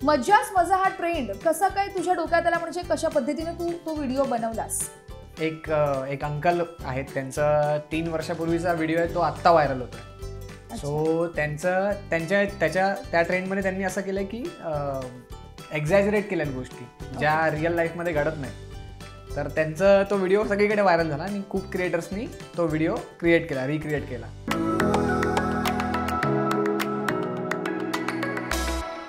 मज्जाच मजा हा ट्रेंड कसा काय तुझ्या डोक्यात आला, म्हणजे कशा पद्धतीने तू तो व्हिडिओ बनवलास? एक अंकल आहेत, त्यांचा 3 वर्षापूर्वीचा व्हिडिओ आहे, तो आत्ता व्हायरल होतोय. सो त्या ट्रेंडमध्ये त्यांनी असं केलं की एक्झॅजरेट केल्यात गोष्टी ज्या रिअल लाईफमध्ये घडत नाही. तर त्यांचा तो व्हिडिओ सगळीकडे व्हायरल झाला आणि खूप क्रिएटर्सनी तो व्हिडिओ रिक्रिएट केला.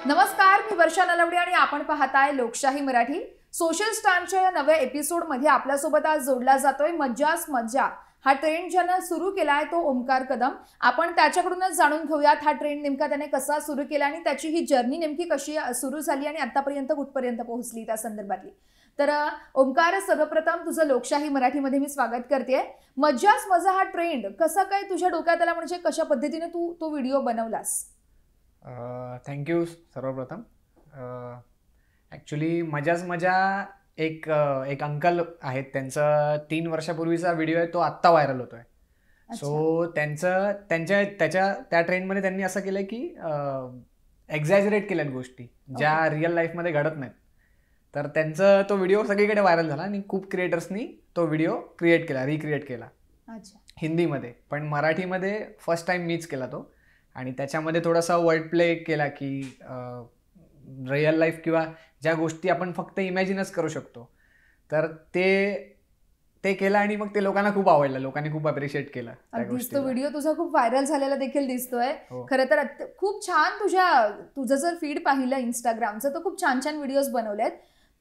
नमस्कार, मी वर्षा नलवडे आणि आपण पाहताय लोकशाही मराठी. सोशल स्टारच्या या नव्या एपिसोडमध्ये आपल्यासोबत आज जोडला जातोय मज्जाच मज्जा हा ट्रेंड ज्यानं सुरू केलाय तो ओमकार कदम. आपण त्याच्याकडूनच जाणून घेऊयात हा ट्रेंड नेमका त्याने कसा सुरू केला आणि त्याची ही जर्नी नेमकी कशी सुरू झाली आणि आतापर्यंत कुठपर्यंत पोहोचली त्या संदर्भातली. तर ओमकार, सर्वप्रथम तुझं लोकशाही मराठीमध्ये मी स्वागत करते. मज्जाच मजा हा ट्रेंड कसा काय तुझ्या डोक्यात आला, म्हणजे कशा पद्धतीने तू तो व्हिडिओ बनवलास? थँक्यू. सर्वप्रथम ॲक्च्युली मजाच मजा एक अंकल आहेत, त्यांचा 3 वर्षापूर्वीचा व्हिडिओ आहे, तो आत्ता व्हायरल होतोय. सो त्या ट्रेंडमध्ये त्यांनी असं केलं की एक्झॅजरेट केल्यात गोष्टी ज्या रिअल लाईफमध्ये घडत नाहीत. तर त्यांचा तो व्हिडिओ सगळीकडे व्हायरल झाला आणि खूप क्रिएटर्सनी तो व्हिडिओ रिक्रिएट केला हिंदीमध्ये. पण मराठीमध्ये फर्स्ट टाइम मीच केला तो. आणि त्याच्यामध्ये थोडासा वर्ड प्ले केला की रिअल लाईफ किंवा ज्या गोष्टी आपण फक्त इमॅजिनच करू शकतो, तर ते केलं आणि मग ते लोकांना खूप आवडलं. लोकांनी खूप अप्रिशिएट केलं. तो व्हिडिओ तुझा खूप व्हायरल झालेला देखील दिसतोय. खरं तर खूप छान तुझं जर फीड पाहिलं इंस्टाग्रामचं तर खूप छान छान व्हिडिओज बनवलेत.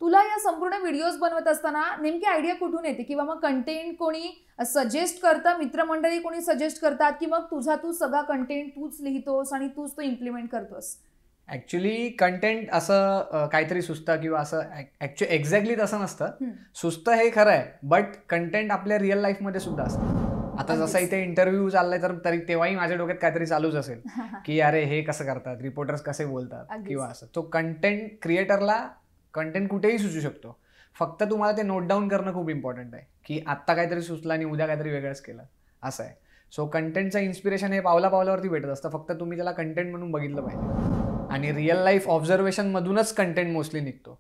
तुला या संपूर्ण व्हिडिओज बनवत असताना नेमकी आयडिया कुठून येते, किंवा मग कंटेंट कोणी सजेस्ट करतं, मित्रमंडळी कोणी सजेस्ट करतात, की मग तू सगळा कंटेंट तूच लिहितोस आणि तूच तो इम्प्लिमेंट करतोस? ऍक्च्युली कंटेंट असं काहीतरी सुचतं किंवा असं एक्झॅक्टली तसं नसतं. सुचतं हे खरं आहे, बट कंटेंट आपल्या रिअल लाईफमध्ये सुद्धा असतं. आता जसं इथे इंटरव्ह्यू चाललाय तर तेव्हाही माझ्या डोक्यात काहीतरी चालूच असेल की अरे हे कसं करतात, रिपोर्टर्स कसे बोलतात किंवा असं. तो कंटेंट क्रिएटरला कंटेंट कुठेही सुचू शकतो. फक्त तुम्हाला ते नोट डाऊन करणं खूप इम्पॉर्टंट आहे की आत्ता काहीतरी सुचलं आणि उद्या काहीतरी वेगळंच केलं, असं आहे. सो कंटेंटचं इन्स्पिरेशन हे पावलापावलावरती भेटत असतं. फक्त तुम्ही त्याला कंटेंट म्हणून बघितलं पाहिजे आणि रिअल लाईफ ऑब्झर्वेशन मधूनच कंटेंट मोस्टली निघतो.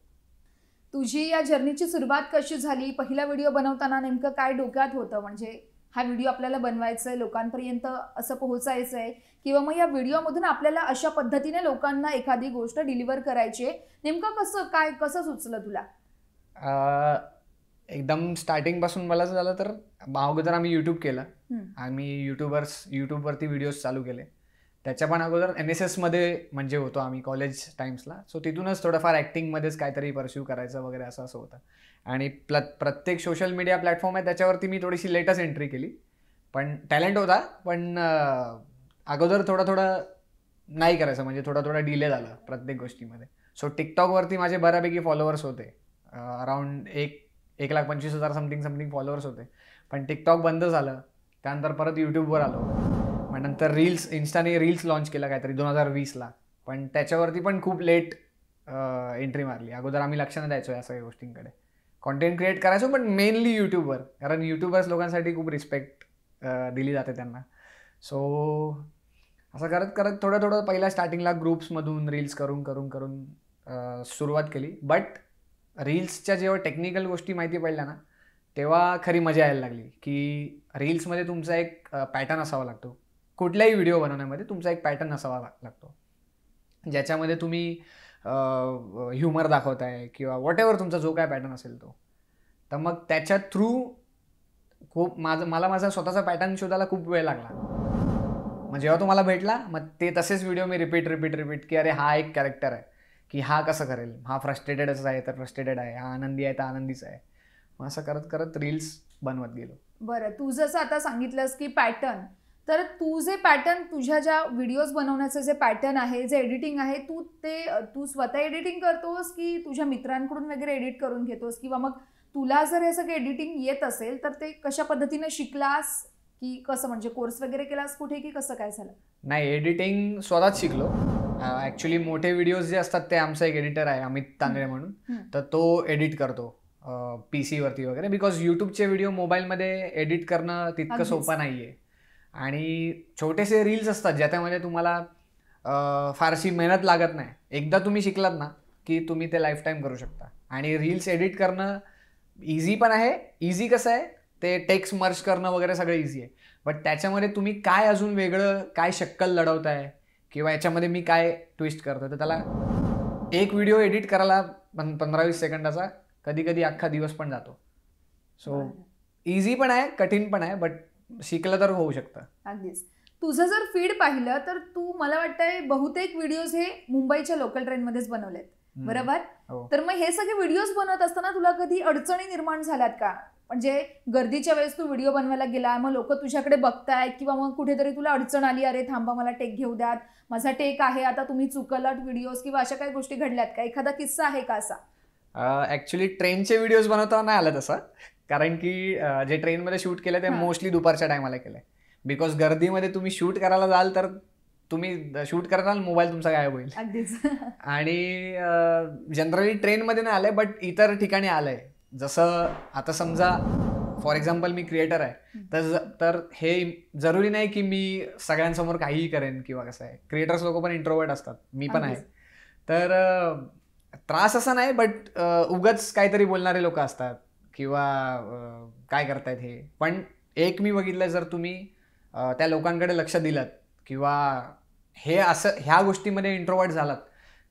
तुझी या जर्नीची सुरुवात कशी झाली? पहिला व्हिडिओ बनवताना नेमकं काय डोक्यात होतं? म्हणजे हा व्हिडिओ आपल्याला बनवायचा आहे, लोकांपर्यंत असं पोहोचायचं आहे, किंवा मग या व्हिडिओमधून आपल्याला अशा पद्धतीने लोकांना एखादी गोष्ट डिलिव्हर करायची आहे, नेमकं कसं सुचलं तुला? एकदम स्टार्टिंग पासून बोलायचं झालं तर अगोदर आम्ही युट्यूब केलं. आम्ही युट्यूबवरती व्हिडिओज चालू केले. त्याच्या पण अगोदर NSS मध्ये म्हणजे होतो आम्ही कॉलेज टाइम्सला. सो तिथूनच थोडंफार ॲक्टिंगमध्येच काहीतरी परस्यू करायचं वगैरे असं होतं. आणि प्रत्येक सोशल मीडिया प्लॅटफॉर्म आहे त्याच्यावरती मी थोडीशी लेटच एंट्री केली. पण टॅलेंट होता, पण अगोदर थोडं नाही करायचं, म्हणजे थोडा डिले झाला प्रत्येक गोष्टीमध्ये. सो टिकटॉकवरती माझे बऱ्यापैकी फॉलोअर्स होते, अराउंड 1,25,000 समथिंग फॉलोअर्स होते. पण टिकटॉक बंद झालं. त्यानंतर परत यूट्यूबवर आलो. मग नंतर इन्स्टाने रील्स लॉन्च केला काहीतरी 2020ला. पण त्याच्यावरती पण खूप लेट एंट्री मारली. अगोदर आम्ही लक्ष न द्यायचो या सगळ्या गोष्टींकडे. कॉन्टेंट क्रिएट करायचो पण मेनली यूट्यूबवर, कारण यूट्यूबर्स लोकांसाठी खूप रिस्पेक्ट दिली जाते त्यांना. सो असं करत थोडं पहिल्या स्टार्टिंगला ग्रुप्समधून रील्स करून सुरुवात केली. बट रील्सच्या जेव्हा टेक्निकल गोष्टी माहिती पडल्या ना, तेव्हा खरी मजा यायला लागली की रील्समध्ये तुमचा एक पॅटर्न असावा लागतो. कुठल्याही व्हिडिओ बनवण्यामध्ये तुमचा एक पॅटर्न असावा लागतो, ज्याच्यामध्ये तुम्ही ह्युमर दाखवताय किंवा वॉट एव्हर तुमचा जो काय पॅटर्न असेल तो. तर मग त्याच्या थ्रू मला माझा स्वतःचा पॅटर्न शोधायला खूप वेळ लागला. मग जेव्हा तो मला भेटला, मग ते तसेच व्हिडिओ मी रिपीट की अरे हा एक कॅरेक्टर आहे की हा कसं करेल, हा फ्रस्ट्रेटेडच आहे तर फ्रस्ट्रेटेड आहे, हा आनंदी आहे तर आनंदीच आहे. मग असं करत रील्स बनवत गेलो. बरं, तू जसं आता सांगितलंस की पॅटर्न, तर तू जे पॅटर्न तुझ्या ज्या व्हिडिओज बनवण्याचं जे पॅटर्न आहे, जे एडिटिंग आहे, तू स्वतः एडिटिंग करतोस की तुझ्या मित्रांकडून वगैरे एडिट करून घेतोस, किंवा मग तुला जर हे सगळं एडिटिंग येत असेल तर ते कशा पद्धतीने शिकलास, की कसं, म्हणजे कोर्स वगैरे केलास कुठे, की कसं काय झालं? नाही, एडिटिंग स्वतःच शिकलो. ॲक्च्युली मोठे व्हिडिओज जे असतात ते आमचा एक एडिटर आहे अमित तांदळे म्हणून, तर तो एडिट करतो PC वरती वगैरे. बिकॉज यूट्यूबचे व्हिडिओ मोबाईलमध्ये एडिट करणं तितकं सोपं नाही आहे. आणि छोटेसे रील्स असतात ज्याच्यामध्ये तुम्हाला फारशी मेहनत लागत नाही. एकदा तुम्ही शिकलात ना की तुम्ही ते लाईफ टाईम करू शकता. आणि रील्स एडिट करणं इझी पण आहे. इझी कसं आहे, ते टेक्स्ट मर्ज करणं वगैरे सगळं इझी आहे, बट त्याच्यामध्ये तुम्ही काय अजून वेगळं काय शक्कल लढवताय किंवा याच्यामध्ये मी काय ट्विस्ट करतो, तर त्याला एक व्हिडिओ एडिट करायला 15-20 सेकंदाचा कधी कधी अख्खा दिवस पण जातो. सो इझी पण आहे, कठीण पण आहे, बट शिकलं तर होऊ शकतं. अगदीच. तुझं जर फीड पाहिलं तर तू, मला वाटतंय बहुतेक व्हिडिओज हे मुंबईच्या लोकल ट्रेनमध्येच बनवलेत, बरोबर? तर मग हे सगळे व्हिडिओज बनवत असताना तुला कधी अडचणी निर्माण झाल्यात का? म्हणजे गर्दीच्या वेळेस तू व्हिडिओ बनवायला गेला, मग लोक तुझ्याकडे बघतायत, किंवा मग कुठेतरी तुला अडचण आली, अरे थांबा मला टेक घेऊ द्यात, माझा टेक आहे, आता तुम्ही चुकलात व्हिडिओज, किंवा अशा काही गोष्टी घडल्यात का? एखादा किस्सा आहे का असा? ऍक्च्युली ट्रेनचे व्हिडिओज बनवताना नाही आलं तसं, कारण की जे ट्रेनमध्ये शूट केलं ते मोस्टली दुपारच्या टायमाला केलंय. बिकॉज गर्दीमध्ये तुम्ही शूट करायला जाल तर तुम्ही शूट कराल, मोबाईल तुमचा गायब होईल. अगदीच. आणि जनरली ट्रेनमध्ये नाही आलंय, बट इतर ठिकाणी आलंय. जसं आता समजा फॉर एक्झाम्पल मी क्रिएटर आहे, तर हे जरुरी नाही की मी सगळ्यांसमोर काहीही करेन किंवा कसं आहे. क्रिएटर्स लोक पण इंट्रोवर्ट असतात, मी पण आहे. तर त्रास असा नाही, बट उगाच काहीतरी बोलणारे लोक असतात किंवा काय करतायत हे. पण एक मी बघितलं, जर तुम्ही त्या लोकांकडे लक्ष दिलं किंवा हे असं ह्या गोष्टीमध्ये इंट्रोवर्ट झालात,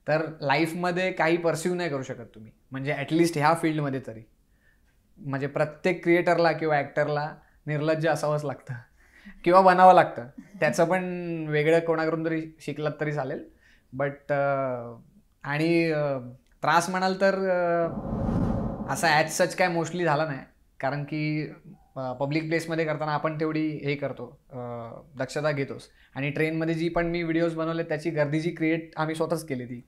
तर लाईफमध्ये काही परस्यू नाही करू शकत तुम्ही. म्हणजे ॲटलिस्ट ह्या फील्डमध्ये तरी. म्हणजे प्रत्येक क्रिएटरला किंवा ॲक्टरला निर्लज्ज असावंच लागतं किंवा बनावं लागतं. त्याचं पण वेगळं कोणाकडून तरी शिकलात तरी चालेल. बट आणि त्रास म्हणाल तर असा ॲज सच काय मोस्टली झाला नाही, कारण की पब्लिक प्लेसमध्ये करताना आपण तेवढी हे करतो, दक्षता घेतोच. आणि ट्रेनमध्ये जी पण मी व्हिडिओज बनवले त्याची गर्दी जी क्रिएट आम्ही स्वतःच केली ती.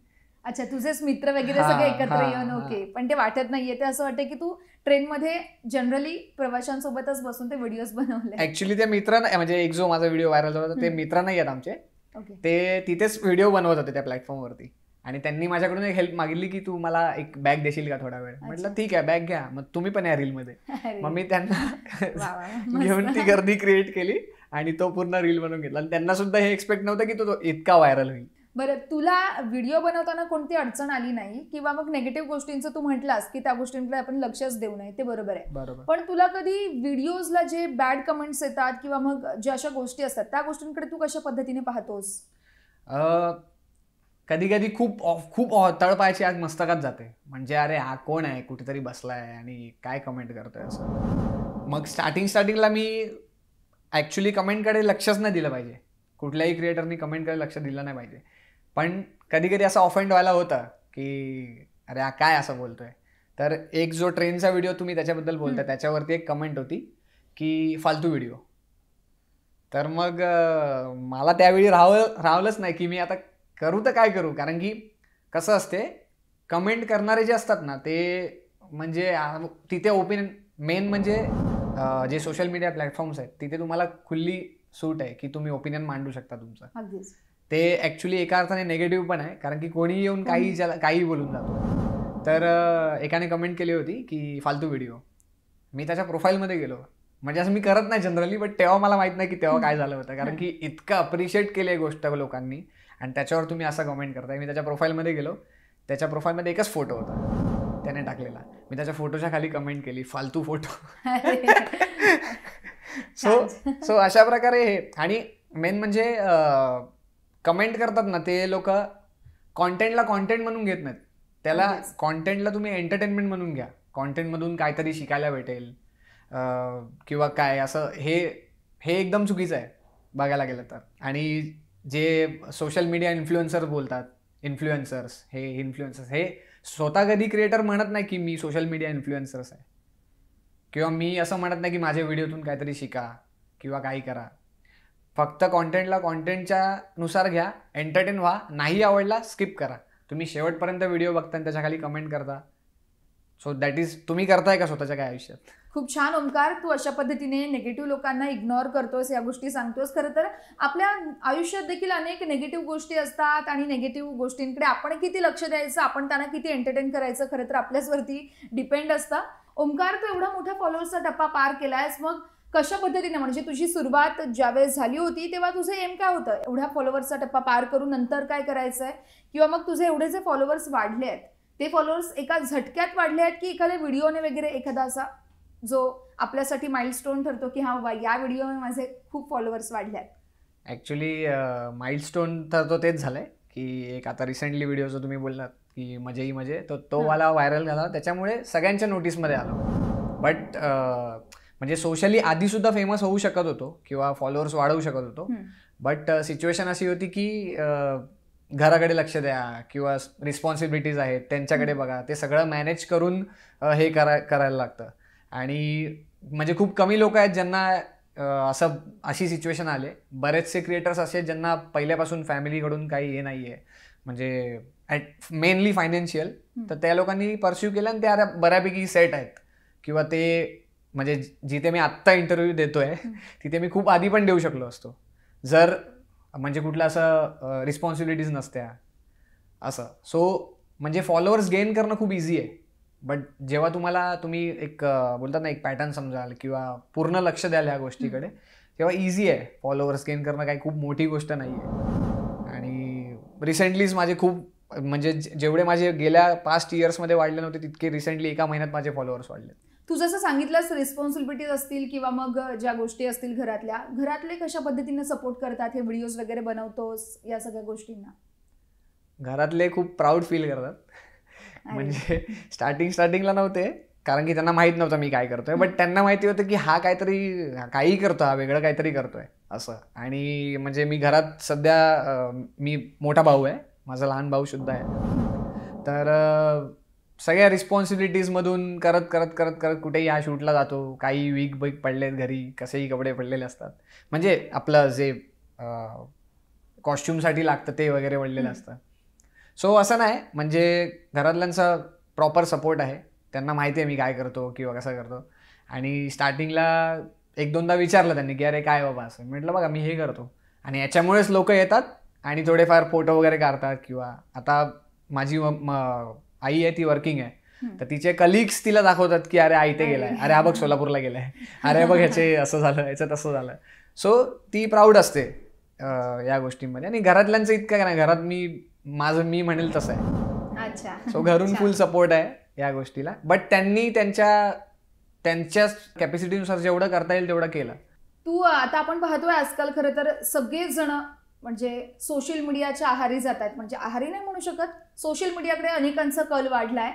अच्छा, तुझेच मित्र वगैरे सगळे एकत्र येऊन. ओके. पण ते वाटत नाहीये, ते असं वाटतं की तू ट्रेनमध्ये जनरली प्रवाशांसोबतच बसून ते व्हिडिओज बनवले. ऍक्च्युली ते मित्र म्हणजे एक जो माझा व्हिडिओ व्हायरल झाला होता, ते मित्र नाही आहेत आमचे. ते तिथेच व्हिडिओ बनवत होते त्या प्लॅटफॉर्मवरती, आणि त्यांनी माझ्याकडून एक हेल्प मागितली की तू मला एक बॅग देशील का थोडा वेळ. म्हटलं ठीक आहे, बॅग घ्या, मग तुम्ही पण या रीलमध्ये. मग मी त्यांना घेऊन ती गर्दी क्रिएट केली आणि तो पूर्ण रील बनवून घेतला. आणि त्यांना सुद्धा हे एक्सपेक्ट नव्हतं की तो इतका व्हायरल होईल. बरं, तुला व्हिडिओ बनवताना कोणती अडचण आली नाही, किंवा मग नेगेटिव्ह गोष्टींचं तू म्हटलास की त्या गोष्टींकडे आपण लक्षच देऊ नये, ते बरोबर आहे. पण तुला कधी व्हिडिओजला जे बॅड कमेंट्स येतात किंवा मग ज्या अशा गोष्टी असतात, त्या गोष्टींकडे तू कशा पद्धतीने पाहतोस? कधी कधी खूप तळपायची आग मस्तकात जाते. म्हणजे अरे हा कोण आहे, कुठेतरी बसलाय आणि काय कमेंट करतोय असं. मग स्टार्टिंगला मी ॲक्च्युली कमेंटकडे लक्षच नाही दिलं पाहिजे. कुठल्याही क्रिएटरनी कमेंटकडे लक्ष दिलं नाही पाहिजे. पण कधी कधी असं ऑफेंड व्हायला होतं की अरे हा काय असं बोलतोय. तर एक जो ट्रेनचा व्हिडिओ तुम्ही त्याच्याबद्दल बोलताय, त्याच्यावरती एक कमेंट होती की फालतू व्हिडिओ. तर मग मला त्यावेळी राहवलंच नाही की मी आता करू तर काय करू. कारण की कसं असते, कमेंट करणारे जे असतात ना, ते म्हणजे तिथे ओपिनियन मेन म्हणजे जे सोशल मीडिया प्लॅटफॉर्म्स आहेत तिथे तुम्हाला खुल्ली सूट आहे की तुम्ही ओपिनियन मांडू शकता तुमचं. ते ॲक्च्युली एका अर्थाने नेगेटिव्ह पण आहे, कारण की कोणी येऊन काही बोलून जातो. तर एकाने कमेंट केली होती की फालतू व्हिडिओ. मी त्याच्या प्रोफाईलमध्ये गेलो. म्हणजे असं मी करत नाही जनरली, बट तेव्हा मला माहित नाही की तेव्हा काय झालं होतं, कारण की इतकं अप्रिशिएट केली आहे गोष्ट लोकांनी आणि त्याच्यावर तुम्ही असं कमेंट करताय. मी त्याच्या प्रोफाईलमध्ये गेलो, त्याच्या प्रोफाईलमध्ये एकच फोटो होता त्याने टाकलेला. मी त्याच्या फोटोच्या खाली कमेंट केली, फालतू फोटो. सो अशा प्रकारे हे. आणि मेन म्हणजे कमेंट करतात ना ते लोक कॉन्टेंटला कॉन्टेंट म्हणून घेत नाहीत. त्याला कॉन्टेंटला तुम्ही एंटरटेनमेंट म्हणून घ्या. कॉन्टेंटमधून काहीतरी शिकायला भेटेल किंवा काय असं, हे एकदम चुकीचं आहे बघायला गेलं तर. आणि जे सोशल मीडिया इन्फ्लुएन्सर्स हे स्वतः कधी क्रिएटर म्हणत नाही की मी सोशल मीडिया इन्फ्लुएन्सर्स आहे, किंवा मी असं म्हणत नाही की माझ्या व्हिडिओतून काहीतरी शिका किंवा काही करा. फक्त कॉन्टेंटला कॉन्टेंटच्या नुसार घ्या, एंटरटेन व्हा. नाही आवडला स्किप करा. तुम्ही शेवटपर्यंत व्हिडिओ बघता आणि त्याच्या खाली कमेंट करता. सो दॅट इज, तुम्ही करताय का स्वतःच्या काय आयुष्यात? खूप छान ओमकार, तू अशा पद्धतीने निगेटिव्ह लोकांना इग्नोर करतोस, या गोष्टी सांगतोस. खरं तर आपल्या आयुष्यात देखील अनेक निगेटिव्ह गोष्टी असतात आणि निगेटिव्ह गोष्टींकडे आपण किती लक्ष द्यायचं, आपण त्यांना किती एंटरटेन करायचं, खरं तर आपल्याचवरती डिपेंड असतं. ओमकार, तू एवढा मोठा फॉलोअर्सचा टप्पा पार केलायस, मग कशा पद्धतीने, म्हणजे तुझी सुरुवात ज्यावेळेस झाली होती तेव्हा तुझं एम काय होतं, एवढ्या फॉलोअर्सचा टप्पा पार करून नंतर काय करायचंय, किंवा मग तुझे एवढे जे फॉलोअर्स वाढले आहेत ते फॉलोअर्स एका झटक्यात वाढले आहेत की एखाद्या व्हिडिओने वगैरे, एखादा असा जो आपल्यासाठी माइलस्टोन ठरतो की हा बाबा या व्हिडिओने माझे खूप फॉलोअर्स वाढले आहेत? ॲक्च्युली माइलस्टोन तर तो तेच झालाय की एक आता रिसेंटली व्हिडिओ जो तुम्ही बोललात की मजे मजे, तो वाला व्हायरल झाला, त्याच्यामुळे सगळ्यांच्या नोटीसमध्ये आलो. बट म्हणजे सोशली आधी सुद्धा फेमस होऊ शकत होतो किंवा फॉलोअर्स वाढवू शकत होतो. बट सिच्युएशन अशी होती की घराकडे लक्ष द्या किंवा रिस्पॉन्सिबिलिटीज आहेत त्यांच्याकडे बघा, ते सगळं मॅनेज करून हे करायला लागतं. आणि म्हणजे खूप कमी लोक आहेत ज्यांना अशी सिच्युएशन आले. बरेचसे क्रिएटर्स असे ज्यांना पहिल्यापासून फॅमिलीकडून काही हे नाही आहे, म्हणजे मेनली फायनान्शियल, तर त्या लोकांनी परस्यू केलं आणि ते आता बऱ्यापैकी सेट आहेत. किंवा ते म्हणजे जिथे मी आत्ता इंटरव्ह्यू देतोय तिथे मी खूप आधी पण देऊ शकलो असतो जर म्हणजे कुठलं असं रिस्पॉन्सिबिलिटीज नसत्या असं. सो म्हणजे फॉलोअर्स गेन करणं खूप इझी आहे. बट जेव्हा तुम्ही एक बोलतात ना एक पॅटर्न समजाल किंवा पूर्ण लक्ष द्याल ह्या गोष्टीकडे, तेव्हा इझी आहे फॉलोअर्स गेन करणं, काही खूप मोठी गोष्ट नाही आहे. आणि रिसेंटलीच माझे खूप म्हणजे जेवढे माझे गेल्या पास्ट इयर्समध्ये वाढले नव्हते तितके रिसेंटली एका महिन्यात माझे फॉलोअर्स वाढले. तू जसं सांगितलंस रिस्पॉन्सिबिलिटीज असतील किंवा मग ज्या गोष्टी असतील घरातले कशा पद्धतीने सपोर्ट करतात, हे व्हिडिओज वगैरे बनवतोस या सगळ्या गोष्टींना? घरातले खूप प्राऊड फील करतात. म्हणजे स्टार्टिंगला नव्हते, कारण की त्यांना माहित नव्हतं मी काय करतोय. बट त्यांना माहिती होतं की हा काही करतो, हा वेगळं काहीतरी करतोय असं. आणि म्हणजे मी घरात सध्या मी मोठा भाऊ आहे, माझा लहान भाऊ सुद्धा आहे. तर सगळ्या रिस्पॉन्सिबिलिटीजमधून करत करत करत करत कुठेही ह्या शूटला जातो. काही वीक पडलेत घरी, कसेही कपडे पडलेले असतात, म्हणजे आपलं जे कॉस्ट्युमसाठी लागतं ते वगैरे पडलेलं असतं. सो असं नाही, म्हणजे घरातल्यांचा प्रॉपर सपोर्ट आहे. त्यांना माहिती आहे मी काय करतो किंवा कसं करतो. आणि स्टार्टिंगला 1-2दा विचारलं त्यांनी की अरे काय बाबा असं. म्हटलं बघा मी हे करतो आणि याच्यामुळेच लोक येतात आणि थोडेफार फोटो वगैरे काढतात. किंवा आता माझी आई आहे, ती वर्किंग आहे, तर तिचे कलिग्स तिला दाखवतात की अरे आई ते गेलाय, अरे हा बघ सोलापूरला गेलाय, अरे बघ ह्याचे असं झालं, ह्याचं तसं झालं. सो ती प्राऊड असते या गोष्टींमध्ये. आणि घरातल्यांचं इतकं काय नाही, घरात मी म्हणेल तसं आहे. अच्छा. सो घरून फुल सपोर्ट आहे या गोष्टीला. बट त्यांनी त्यांच्या कॅपॅसिटीनुसार जेवढं करता येईल तेवढं केलं. तू आता आपण पाहतोय आजकाल खरं तर सगळेच जण म्हणजे सोशल मीडियाच्या आहारी जात आहेत. म्हणजे आहारी नाही म्हणू शकत, सोशल मीडियाकडे अनेकांचा कल वाढलाय.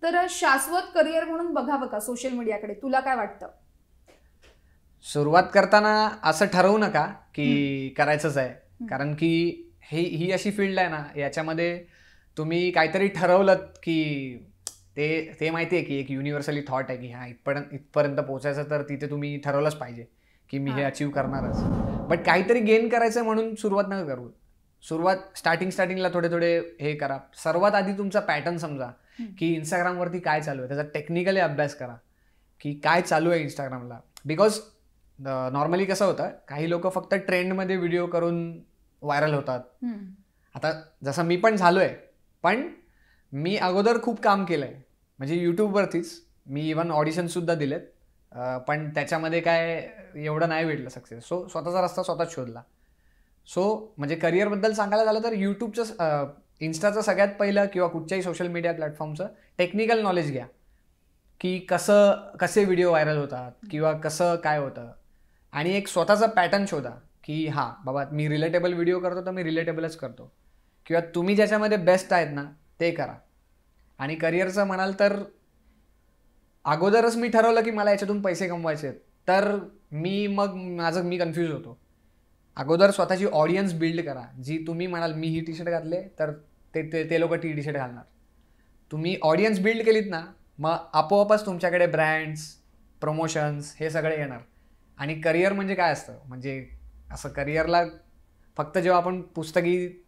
तर शाश्वत करिअर म्हणून बघावं का सोशल मीडियाकडे, तुला काय वाटतं? सुरुवात करताना असं ठरवू नका की करायचंच आहे, कारण की ही अशी फील्ड आहे ना, याच्यामध्ये तुम्ही काहीतरी ठरवलं की ते माहिती आहे की एक युनिव्हर्सली थॉट आहे की हा इथपर्यंत पोहोचायचं, तर तिथे तुम्ही ठरवलंच पाहिजे की मी हे अचीव करणारच. बट काहीतरी गेन करायचं म्हणून सुरुवात नका करू. स्टार्टिंगला थोडे हे करा. सर्वात आधी तुमचा पॅटर्न समजा की इंस्टाग्रामवरती काय चालू आहे, त्याचा टेक्निकली अभ्यास करा की काय चालू आहे इंस्टाग्रामला. बिकॉज नॉर्मली कसं होतं, काही लोक फक्त ट्रेंडमध्ये व्हिडिओ करून व्हायरल होतात. आता जसं मी पण झालोय, पण मी अगोदर खूप काम केलंय, म्हणजे यूट्यूबवरतीच मी इव्हन ऑडिशनसुद्धा दिलेत. पण त्याच्यामध्ये काय एवढं नाही भेटलं सक्सेस. सो स्वतःचा रस्ता स्वतःच शोधला. सो म्हणजे करिअरबद्दल सांगायला झालं तर यूट्यूबचं इन्स्टाचं सगळ्यात पहिलं किंवा कुठच्याही सोशल मीडिया प्लॅटफॉर्मचं टेक्निकल नॉलेज घ्या की कसे व्हिडिओ व्हायरल होतात किंवा कसं काय होतं. आणि एक स्वतःचा पॅटर्न शोधा की हां बाबा मी रिलेटेबल व्हिडिओ करतो तर मी रिलेटेबलच करतो, किंवा तुम्ही ज्याच्यामध्ये बेस्ट आहेत ना ते करा. आणि करिअरचं म्हणाल तर अगोदरच मी ठरवलं की मला याच्यातून पैसे कमवायचे आहेत, तर मी कन्फ्यूज होतो. अगोदर स्वतःची ऑडियन्स बिल्ड करा. जी तुम्ही म्हणाल मी ही टी शर्ट घातले तर ते लोक टी शर्ट घालणार. तुम्ही ऑडियन्स बिल्ड केलीत ना, मग आपोआपच तुमच्याकडे ब्रँड्स, प्रमोशन्स हे सगळे येणार. आणि करिअर म्हणजे काय असतं, म्हणजे असं करिअरला फक्त जेव्हा आपण पुस्तकी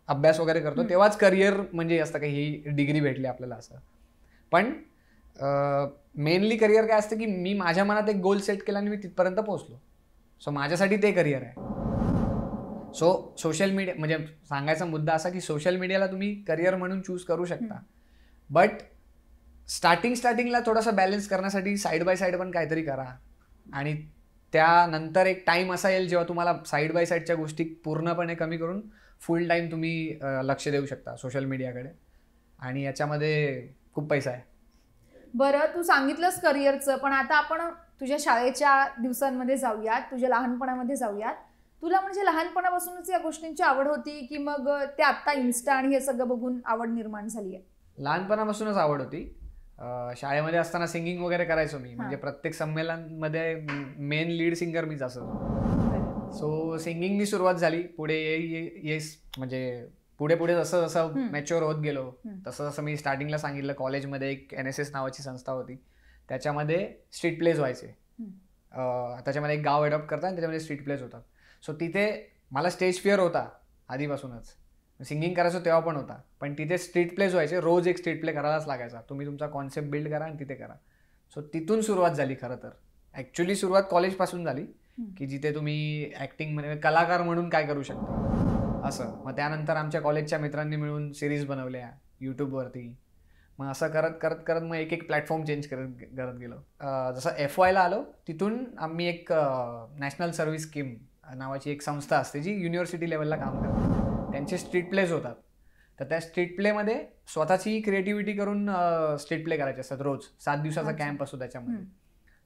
अभ्यास वगैरे करतो तेव्हाच करिअर म्हणजे असतं की ही डिग्री भेटली आपल्याला असं. पण मेनली करिअर काय असतं की मी माझ्या मनात एक गोल सेट केला आणि मी तिथपर्यंत पोहोचलो. सो माझ्यासाठी ते करिअर आहे. सो सोशल मीडिया म्हणजे सांगायचा मुद्दा असा की सोशल मीडियाला तुम्ही करिअर म्हणून चूज करू शकता. बट स्टार्टिंगला थोडासा बॅलन्स करण्यासाठी साईड बाय साईड पण काहीतरी करा आणि त्यानंतर एक टाइम असा येईल जेव्हा तुम्हाला साईड बाय साईडच्या गोष्टी पूर्णपणे कमी करून फुल टाइम तुम्ही लक्ष देऊ शकता सोशल मीडियाकडे, आणि याच्यामध्ये खूप पैसा आहे. बरं, तू सांगितलंस करिअरचं, पण आता आपण तुझ्या शाळेच्या दिवसांमध्ये जाऊयात, तुझ्या लहानपणामध्ये जाऊयात. तुला म्हणजे लहानपणापासूनच या गोष्टींची आवड होती की मग ते आता इन्स्टा आणि हे सगळं बघून आवड निर्माण झाली आहे? लहानपणापासूनच आवड होती. शाळेमध्ये असताना सिंगिंग वगैरे करायचो मी, म्हणजे प्रत्येक संमेलनामध्ये मेन लीड सिंगर मीच असायचो. सो सिंगिंगनी सुरुवात झाली. पुढे येस म्हणजे पुढे पुढे जसं जसं मॅच्युअर होत गेलो तसं जसं मी स्टार्टिंगला सांगितलं, कॉलेजमध्ये एक NSS नावाची संस्था होती, त्याच्यामध्ये स्ट्रीट प्लेज व्हायचे. त्याच्यामध्ये एक गाव अडॉप्ट करतात आणि त्याच्यामध्ये स्ट्रीट प्लेज होतात. सो तिथे मला स्टेज फिअर होता आधीपासूनच, सिंगिंग करायचो तेव्हा पण होता, पण तिथे स्ट्रीट प्लेज व्हायचे. रोज एक स्ट्रीट प्ले करायलाच लागायचा. तुम्ही तुमचा कॉन्सेप्ट बिल्ड करा आणि तिथे करा. सो तिथून सुरुवात झाली. खरं तर ॲक्च्युली सुरुवात कॉलेजपासून झाली, की जिथे तुम्ही ॲक्टिंगमध्ये कलाकार म्हणून काय करू शकता असं. मग त्यानंतर आमच्या कॉलेजच्या मित्रांनी मिळून सिरीज बनवल्या यूट्यूबवरती. मग असं करत करत करत मग एक एक प्लॅटफॉर्म चेंज करत गेलो. जसं FYला आलो, तिथून आम्ही एक नॅशनल सर्व्हिस स्कीम नावाची एक संस्था असते जी युनिव्हर्सिटी लेवलला काम करते. त्यांचे स्ट्रीट प्लेज होतात, तर त्या स्ट्रीट प्लेमध्ये स्वतःची क्रिएटिव्हिटी करून स्ट्रीट प्ले करायचे असतात. रोज 7 दिवसाचा कॅम्प असतो त्याच्यामध्ये.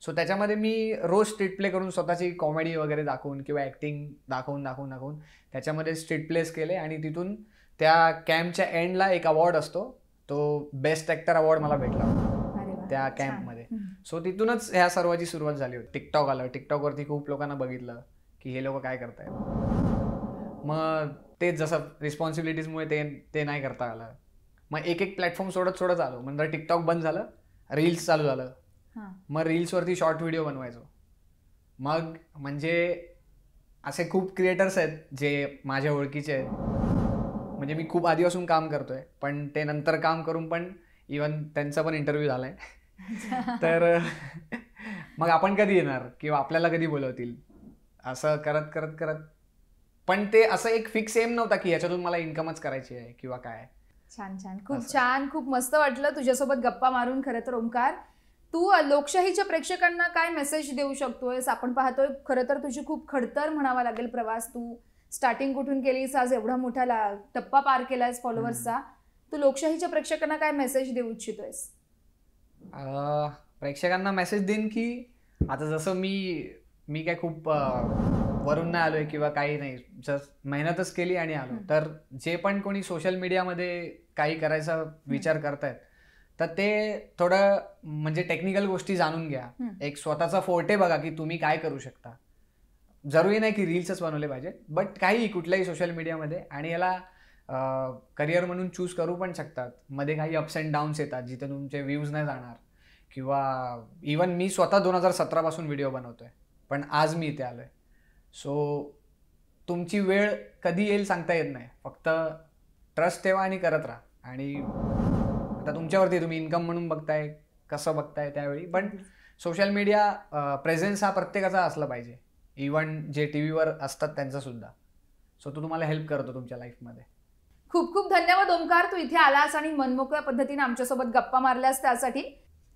सो त्याच्यामध्ये मी रोज स्ट्रीट प्ले करून स्वतःची कॉमेडी वगैरे दाखवून किंवा ॲक्टिंग दाखवून त्याच्यामध्ये स्ट्रीट प्लेस केले, आणि तिथून त्या कॅम्पच्या एंडला एक अवॉर्ड असतो, तो बेस्ट ॲक्टर अवॉर्ड मला भेटला त्या कॅम्पमध्ये. सो तिथूनच ह्या सर्वाची सुरुवात झाली होती. टिकटॉक आलं. टिकटॉकवरती खूप लोकांना बघितलं की हे लोक काय करतायत. मग ते जसं रिस्पॉन्सिबिलिटीजमुळे ते नाही करता आलं. मग एक एक प्लॅटफॉर्म सोडत आलो. नंतर टिकटॉक बंद झालं, रील्स चालू झालं. मग रील्सवरती शॉर्ट व्हिडिओ बनवायचो. मग म्हणजे असे खूप क्रिएटर्स आहेत जे माझ्या ओळखीचे आहेत, म्हणजे मी खूप आधीपासून काम करतोय, पण ते नंतर काम करून पण इवन त्यांचा पण इंटरव्ह्यू झालाय. तर मग आपण कधी येणार किंवा आपल्याला कधी बोलवतील, असं करत करत करत. पण ते असं एक फिक्स एम नव्हता की याच्यातून मला इन्कमच करायची आहे किंवा काय. छान छान, खूप छान, खूप मस्त वाटलं तुझ्यासोबत गप्पा मारून. खरं तर ओंकार, तू लोकशाहीच्या प्रेक्षकांना काय मेसेज देऊ शकतोयस? आपण पाहतोय खरं तर तुझी खूप खडतर म्हणावा लागेल प्रवास. तू स्टार्टिंग कुठून केलीस, आज एवढा मोठा टप्पा पार केलायस फॉलोअर्सचा. तू लोकशाहीच्या प्रेक्षकांना काय मेसेज देऊ इच्छितोयस? प्रेक्षकांना मेसेज देईन की आता जसं मी काय खूप वरून नाही आलोय किंवा काही नाही, जस्ट मेहनतच केली आणि आलो. तर जे पण कोणी सोशल मीडियामध्ये काही करायचा विचार करतायत, तर ते थोडं म्हणजे टेक्निकल गोष्टी जाणून घ्या. एक स्वतःचा फोर्टे बघा की तुम्ही काय करू शकता. जरुरी नाही की रील्सच बनवले पाहिजे, बट काही कुठल्याही सोशल मीडियामध्ये, आणि याला करिअर म्हणून चूज करू पण शकतात. मध्ये काही अप्स अँड डाऊन्स येतात जिथे तुमचे व्ह्यूज नाही जाणार, किंवा इवन मी स्वतः 2017 पासून व्हिडिओ बनवतोय, पण आज मी इथे आलोय. सो तुमची वेळ कधी येईल सांगता येत नाही. फक्त ट्रस्ट ठेवा आणि करत राहा. आणि आता तुमच्यावरती, तुम्ही इन्कम म्हणून बघताय, कसं बघताय त्यावेळी. पण सोशल मीडिया प्रेझेन्स हा प्रत्येकाचा असला पाहिजे, इवन जे TV वर असतात त्यांचा सुद्धा. सो तो तुम्हाला हेल्प करतो तुमच्या लाईफमध्ये. खूप खूप धन्यवाद ओंकार, तू इथे आलास आणि मनमोकळ्या पद्धतीने आमच्यासोबत गप्पा मारल्यास त्यासाठी.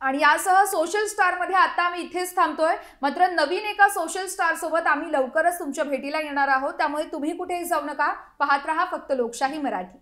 आणि यासह सोशल स्टारमध्ये आता आम्ही इथेच थांबतोय. मात्र नवीन एका सोशल स्टार सोबत आम्ही लवकरच तुमच्या भेटीला येणार आहोत. त्यामुळे तुम्ही कुठेही जाऊ नका, पाहत रहा फक्त लोकशाही मराठी.